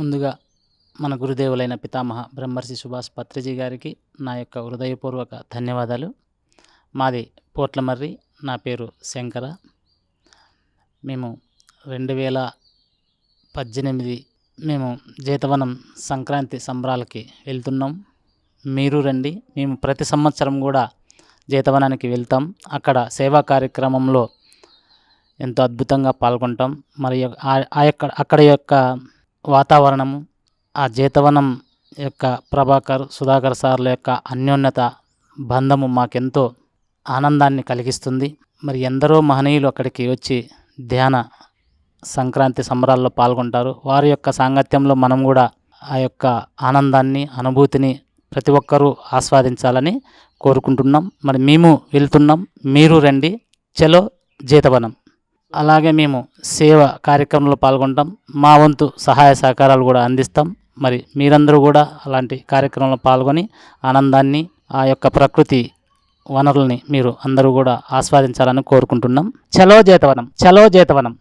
ముందుగా మన గురుదేవులైన పితామహ బ్రహ్మర్షి సుభాష్ పత్రిజీ గారికి నా యొక్క హృదయపూర్వక ధన్యవాదాలు. మాది పోట్లమర్రి. నా పేరు శంకర. మేము 2018 మేము జేతవనం సంక్రాంతి సంబరాలకి వెళ్తున్నాం. మీరు రండి. మేము ప్రతి సంవత్సరం కూడా జేతవనానికి వెళ్తాం. అక్కడ సేవా కార్యక్రమంలో ఎంతో అద్భుతంగా పాల్గొంటాం. మరి అక్కడ యొక్క వాతావరణము, ఆ జేతవనం యొక్క ప్రభాకర్, సుధాకర్ సార్ల యొక్క అన్యోన్యత బంధము మాకెంతో ఆనందాన్ని కలిగిస్తుంది. మరి ఎందరో మహనీయులు అక్కడికి వచ్చి ధ్యాన సంక్రాంతి సంబరాల్లో పాల్గొంటారు. వారి యొక్క సాంగత్యంలో మనం కూడా ఆ యొక్క ఆనందాన్ని, అనుభూతిని ప్రతి ఒక్కరూ ఆస్వాదించాలని కోరుకుంటున్నాం. మరి మేము వెళ్తున్నాం, మీరు రండి. చలో జేతవనం. అలాగే మేము సేవ కార్యక్రమంలో పాల్గొంటాం. మా వంతు సహాయ సహకారాలు కూడా అందిస్తాం. మరి మీరందరూ కూడా అలాంటి కార్యక్రమంలో పాల్గొని ఆనందాన్ని, ఆ యొక్క ప్రకృతి వనరుల్ని మీరు అందరూ కూడా ఆస్వాదించాలని కోరుకుంటున్నాం. చలో జేతవనం, చలో జేతవనం.